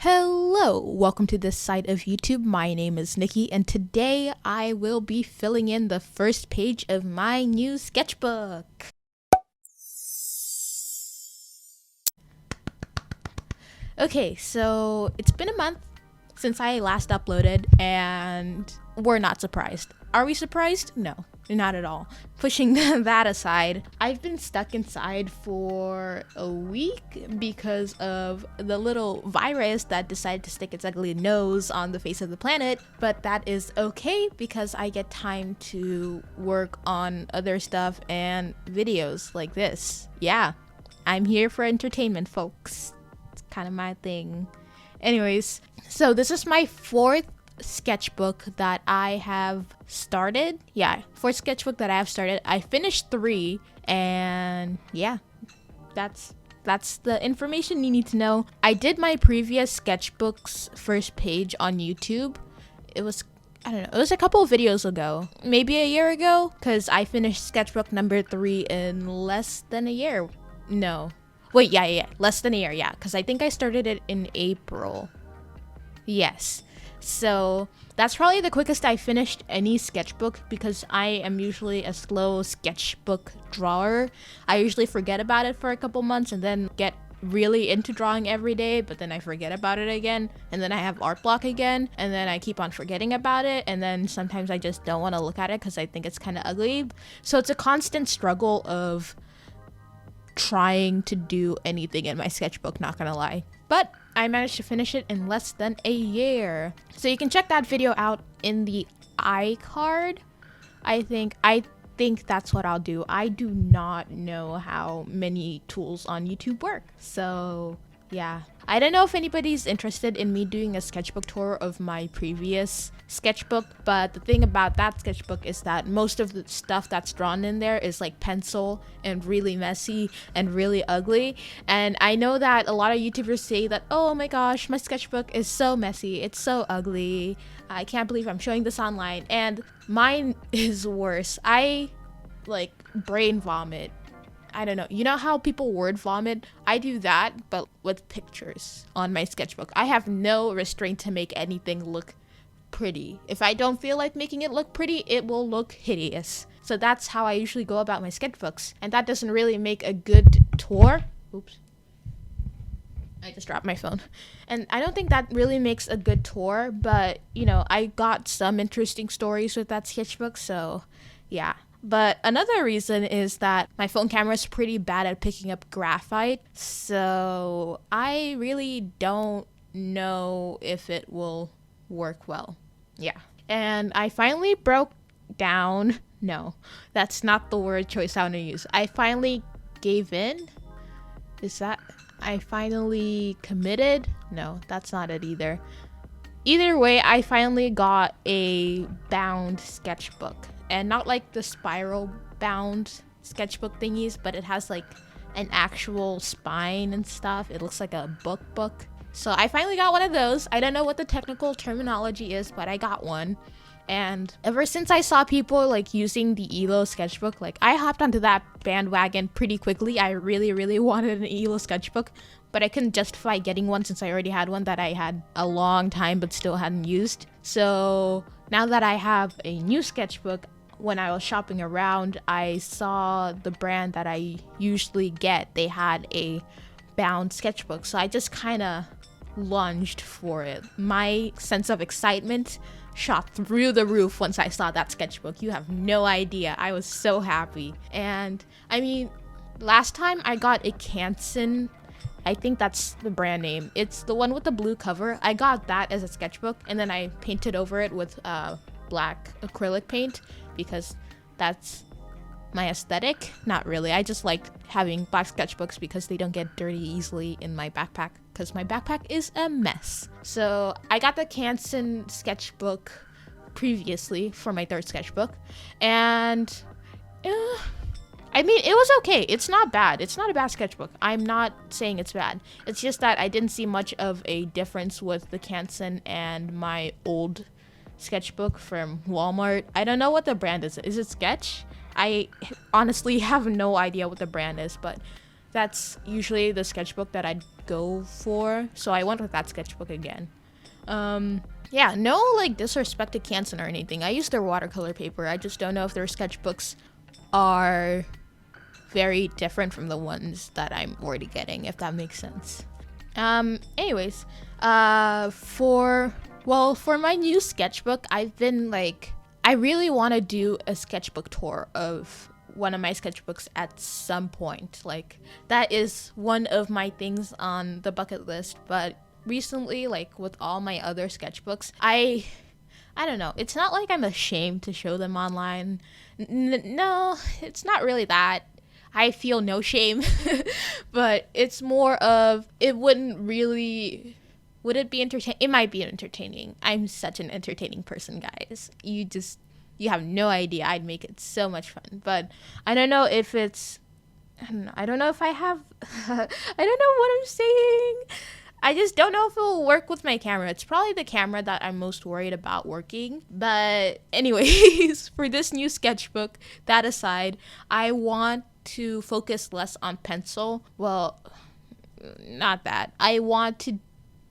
Hello, welcome to this side of YouTube. My name is Nikki, and today I will be filling in the first page of my new sketchbook. Okay, so it's been a month since I last uploaded, and we're not surprised. Are we surprised? No, not at all. Pushing that aside, I've been stuck inside for a week because of the little virus that decided to stick its ugly nose on the face of the planet, but that is okay because I get time to work on other stuff and videos like this. Yeah, I'm here for entertainment, folks. It's kind of my thing. Anyways, so this is my fourth sketchbook that I have started. Fourth sketchbook that I have started. I finished 3, and yeah, that's the information you need to know. I did my previous sketchbook's first page on YouTube. It was, I don't know, it was a couple of videos ago, maybe a year ago, because I finished sketchbook number 3 in less than a year. No. Wait, yeah, less than a year, yeah, because I think I started it in April. Yes. So that's probably the quickest I finished any sketchbook because I am usually a slow sketchbook drawer. I usually forget about it for a couple months and then get really into drawing every day, but then I forget about it again, and then I have art block again, and then I keep on forgetting about it, and then sometimes I just don't want to look at it because I think it's kind of ugly. So it's a constant struggle of trying to do anything in my sketchbook, not gonna lie. But I managed to finish it in less than a year. So you can check that video out in the iCard. I think that's what I'll do. I do not know how many tools on YouTube work. So yeah, I don't know if anybody's interested in me doing a sketchbook tour of my previous sketchbook, but the thing about that sketchbook is that most of the stuff that's drawn in there is like pencil and really messy and really ugly. And I know that a lot of YouTubers say that, oh my gosh, my sketchbook is so messy, it's so ugly, I can't believe I'm showing this online. And mine is worse. I like brain vomit. I don't know. You know how people word vomit? I do that, but with pictures on my sketchbook. I have no restraint to make anything look pretty. If I don't feel like making it look pretty, it will look hideous. So that's how I usually go about my sketchbooks. And that doesn't really make a good tour. Oops. I just dropped my phone. And I don't think that really makes a good tour, but, you know, I got some interesting stories with that sketchbook, so yeah. But another reason is that my phone camera is pretty bad at picking up graphite, so I really don't know if it will work well. Yeah. And I finally broke down. No, that's not the word choice I want to use. I finally gave in. Is that? I finally committed? No, that's not it either. Either way, I finally got a bound sketchbook. And not like the spiral bound sketchbook thingies, but it has like an actual spine and stuff. It looks like a book. So I finally got one of those. I don't know what the technical terminology is, but I got one. And ever since I saw people like using the ELO sketchbook, like I hopped onto that bandwagon pretty quickly. I really wanted an ELO sketchbook, but I couldn't justify getting one since I already had one that I had a long time but still hadn't used. So now that I have a new sketchbook, when I was shopping around, I saw the brand that I usually get. They had a bound sketchbook, so I just kind of lunged for it. My sense of excitement shot through the roof once I saw that sketchbook. You have no idea. I was so happy. And I mean, last time I got a Canson, I think that's the brand name. It's the one with the blue cover. I got that as a sketchbook, and then I painted over it with black acrylic paint because that's my aesthetic. Not really. I just like having black sketchbooks because they don't get dirty easily in my backpack because my backpack is a mess. So I got the Canson sketchbook previously for my third sketchbook, and I mean, it was okay. It's not bad. It's not a bad sketchbook. I'm not saying it's bad. It's just that I didn't see much of a difference with the Canson and my old sketchbook from Walmart. I don't know what the brand is. Is it Sketch? I honestly have no idea what the brand is, but That's usually the sketchbook that I'd go for, so I went with that sketchbook again. Yeah, no like disrespect to Canson or anything. I use their watercolor paper. I just don't know if their sketchbooks are very different from the ones that I'm already getting, if that makes sense. Anyways, for my new sketchbook, I've been like, I really want to do a sketchbook tour of one of my sketchbooks at some point. Like, that is one of my things on the bucket list, but recently, like with all my other sketchbooks, I don't know, it's not like I'm ashamed to show them online. No, it's not really that. I feel no shame. But it's more of, it wouldn't really, would it be entertaining? It might be entertaining. I'm such an entertaining person, guys. You have no idea. I'd make it so much fun. But I don't know if it's, I don't know if I have, I don't know what I'm saying. I just don't know if it will work with my camera. It's probably the camera that I'm most worried about working. But anyways, for this new sketchbook, that aside, I want to focus less on pencil. Well, not that. I want to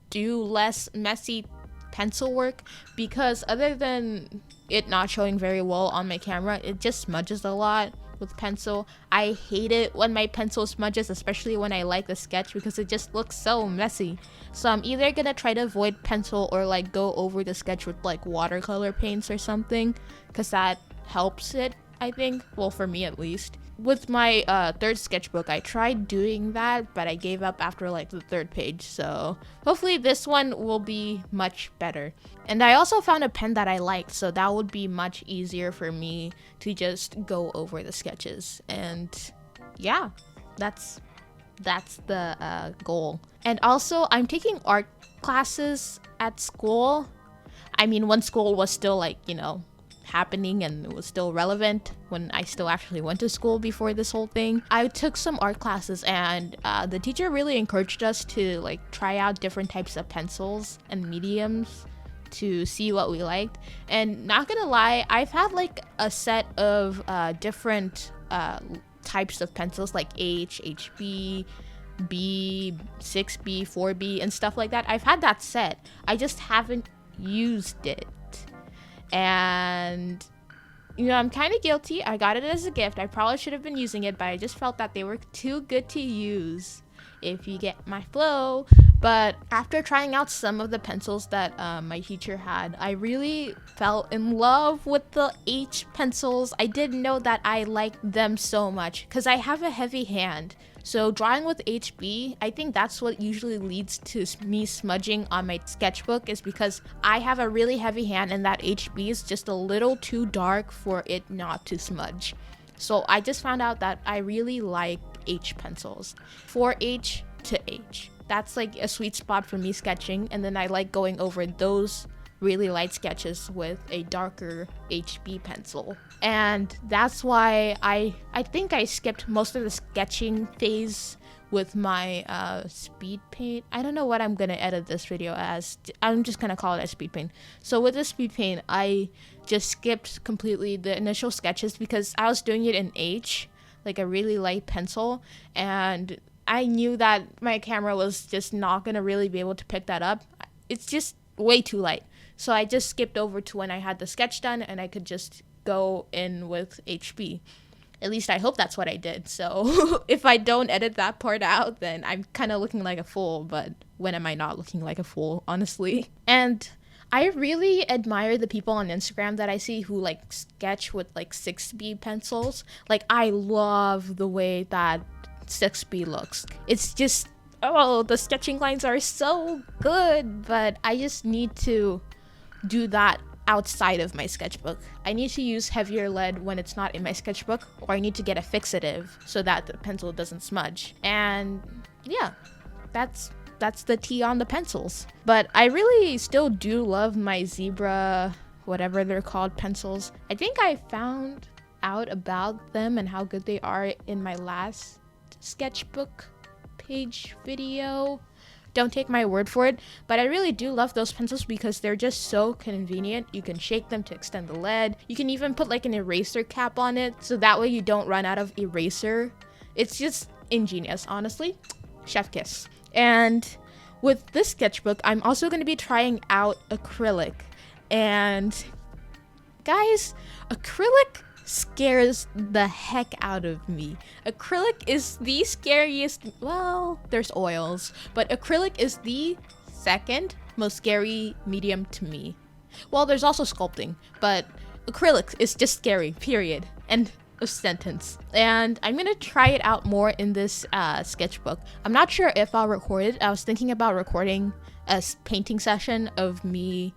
do less messy pencil work, because other than it not showing very well on my camera, it just smudges a lot with pencil. I hate it when my pencil smudges, especially when I like the sketch, because it just looks so messy. So I'm either gonna try to avoid pencil or like go over the sketch with like watercolor paints or something, because that helps it, I think. Well, for me at least. With my third sketchbook, I tried doing that, but I gave up after like the third page. So hopefully this one will be much better. And I also found a pen that I liked, so that would be much easier for me to just go over the sketches. And yeah, that's the goal. And also, I'm taking art classes at school. I mean, when school was still like, you know, happening and it was still relevant, when I still actually went to school before this whole thing. I took some art classes, and the teacher really encouraged us to like try out different types of pencils and mediums to see what we liked. And not gonna lie, I've had like a set of different types of pencils, like HB, B, 6B, 4B, and stuff like that. I've had that set. I just haven't used it. And you know, I'm kind of guilty. I got it as a gift. I probably should have been using it, but I just felt that they were too good to use, if you get my flow. But after trying out some of the pencils that my teacher had, I really fell in love with the H pencils. I didn't know that I liked them so much, because I have a heavy hand. So drawing with HB, I think that's what usually leads to me smudging on my sketchbook, is because I have a really heavy hand and that HB is just a little too dark for it not to smudge. So I just found out that I really like H pencils. 4H to H. That's like a sweet spot for me sketching, and then I like going over those really light sketches with a darker HB pencil. And that's why I think I skipped most of the sketching phase with my speed paint. I don't know what I'm gonna edit this video as. I'm just gonna call it a speed paint. So with the speed paint, I just skipped completely the initial sketches because I was doing it in H, like a really light pencil, and I knew that my camera was just not gonna really be able to pick that up. It's just way too light. So I just skipped over to when I had the sketch done and I could just go in with HB. At least I hope that's what I did. So if I don't edit that part out, then I'm kind of looking like a fool. But when am I not looking like a fool, honestly? And I really admire the people on Instagram that I see who like sketch with like 6B pencils. Like, I love the way that 6B looks. It's just, oh, the sketching lines are so good. But I just need to do that outside of my sketchbook. I need to use heavier lead when it's not in my sketchbook, or I need to get a fixative so that the pencil doesn't smudge. And yeah, that's the tea on the pencils. But I really still do love my zebra, whatever they're called, pencils. I think I found out about them and how good they are in my last sketchbook page video. Don't take my word for it, but I really do love those pencils because they're just so convenient. You can shake them to extend the lead. You can even put like an eraser cap on it, so that way you don't run out of eraser. It's just ingenious, honestly. Chef kiss. And with this sketchbook, I'm also going to be trying out acrylic. And guys, acrylic scares the heck out of me. Acrylic is the scariest, well, there's oils, but acrylic is the second most scary medium to me. Well, there's also sculpting, but acrylic is just scary, period. End of sentence. And I'm gonna try it out more in this sketchbook. I'm not sure if I'll record it. I was thinking about recording a painting session of me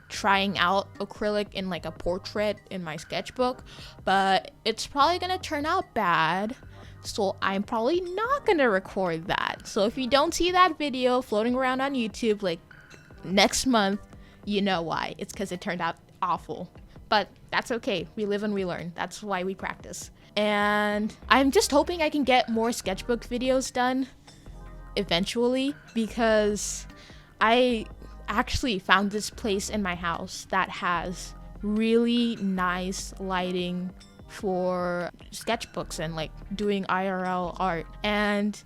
trying out acrylic in like a portrait in my sketchbook, but it's probably gonna turn out bad, so I'm probably not gonna record that. So if you don't see that video floating around on YouTube like next month, you know why. It's because it turned out awful, but that's okay. We live and we learn. That's why we practice. And I'm just hoping I can get more sketchbook videos done eventually, because I actually found this place in my house that has really nice lighting for sketchbooks and like doing IRL art, and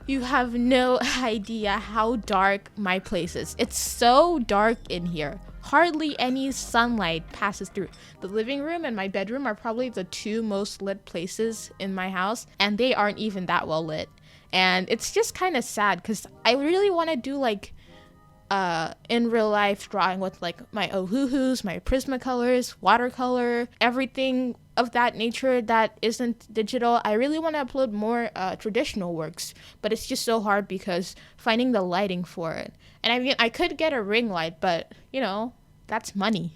you have no idea how dark my place is. It's so dark in here. Hardly any sunlight passes through. The living room and my bedroom are probably the two most lit places in my house, and they aren't even that well lit. And it's just kind of sad because I really want to do like in real life drawing with like my Ohuhus, my Prismacolors, watercolor, everything of that nature that isn't digital. I really want to upload more traditional works, but it's just so hard because finding the lighting for it. And I mean, I could get a ring light, but you know, that's money.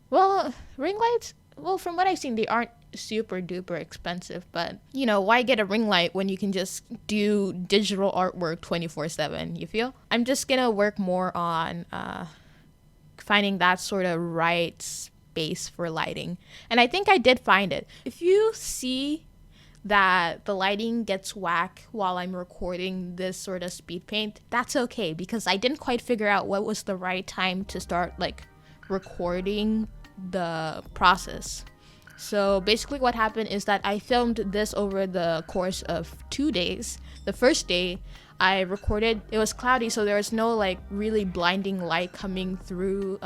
Well, ring lights, well, from what I've seen, they aren't super duper expensive, but you know, why get a ring light when you can just do digital artwork 24/7, you feel? I'm just gonna work more on finding that sort of right space for lighting, and I think I did find it. If you see that the lighting gets whack while I'm recording this sort of speed paint, that's okay, because I didn't quite figure out what was the right time to start like recording the process. So basically what happened is that I filmed this over the course of 2 days. The first day I recorded, it was cloudy, so there was no like really blinding light coming through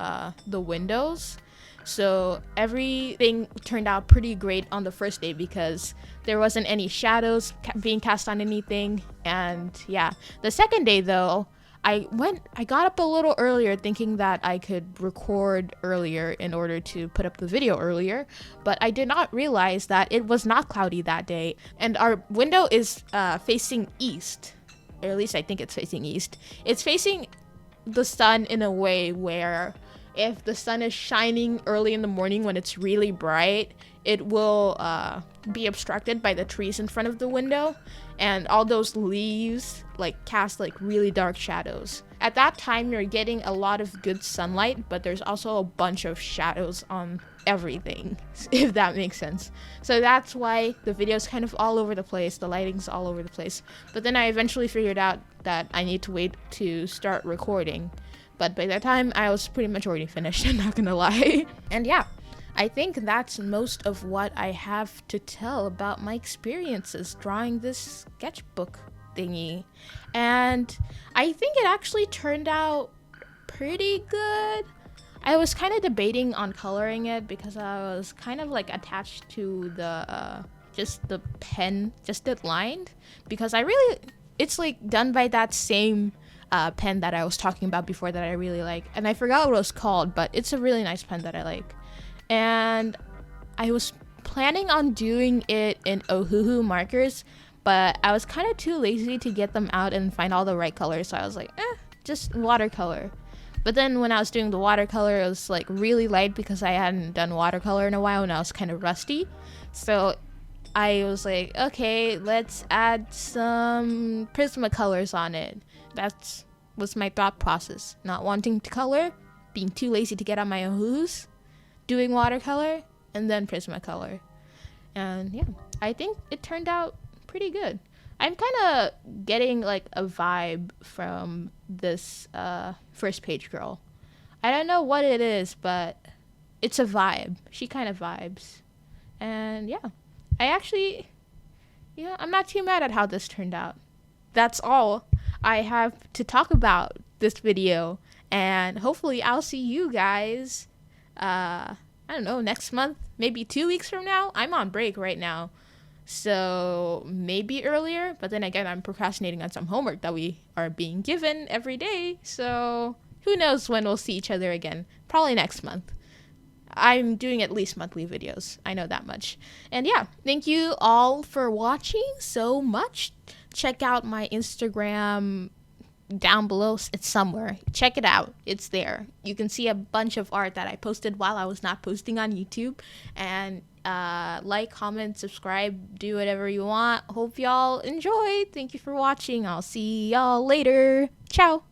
the windows. So everything turned out pretty great on the first day because there wasn't any shadows being cast on anything. And yeah, the second day though, I got up a little earlier thinking that I could record earlier in order to put up the video earlier, but I did not realize that it was not cloudy that day, and our window is facing east, or at least I think it's facing east. It's facing the sun in a way where if the sun is shining early in the morning when it's really bright, it will be obstructed by the trees in front of the window, and all those leaves like cast like really dark shadows. At that time you're getting a lot of good sunlight, but there's also a bunch of shadows on everything, if that makes sense. So that's why the video's kind of all over the place, the lighting's all over the place. But then I eventually figured out that I need to wait to start recording, but by that time I was pretty much already finished, I'm not gonna lie. And yeah, I think that's most of what I have to tell about my experiences drawing this sketchbook thingy. And I think it actually turned out pretty good. I was kind of debating on coloring it because I was kind of like attached to the just the pen, just it lined, because it's like done by that same pen that I was talking about before that I really like, and I forgot what it was called, but it's a really nice pen that I like. And I was planning on doing it in Ohuhu markers, but I was kind of too lazy to get them out and find all the right colors, so I was like, just watercolor. But then when I was doing the watercolor, it was like really light because I hadn't done watercolor in a while and I was kind of rusty. So I was like, okay, let's add some Prismacolors on it. That was my thought process. Not wanting to color, being too lazy to get on my Ohuhus, doing watercolor, and then Prismacolor. And yeah, I think it turned out pretty good. I'm kind of getting like a vibe from this first page girl. I don't know what it is, but it's a vibe. She kind of vibes. And yeah, I actually, yeah, I'm not too mad at how this turned out. That's all I have to talk about this video. And hopefully I'll see you guys, I don't know, next month, maybe 2 weeks from now. I'm on break right now, so maybe earlier, but then again, I'm procrastinating on some homework that we are being given every day, so who knows when we'll see each other again. Probably next month. I'm doing at least monthly videos, I know that much. And yeah, thank you all for watching so much. Check out my Instagram down below. It's somewhere. Check it out. It's there. You can see a bunch of art that I posted while I was not posting on YouTube. And like, comment, subscribe, do whatever you want. Hope y'all enjoyed. Thank you for watching. I'll see y'all later. Ciao.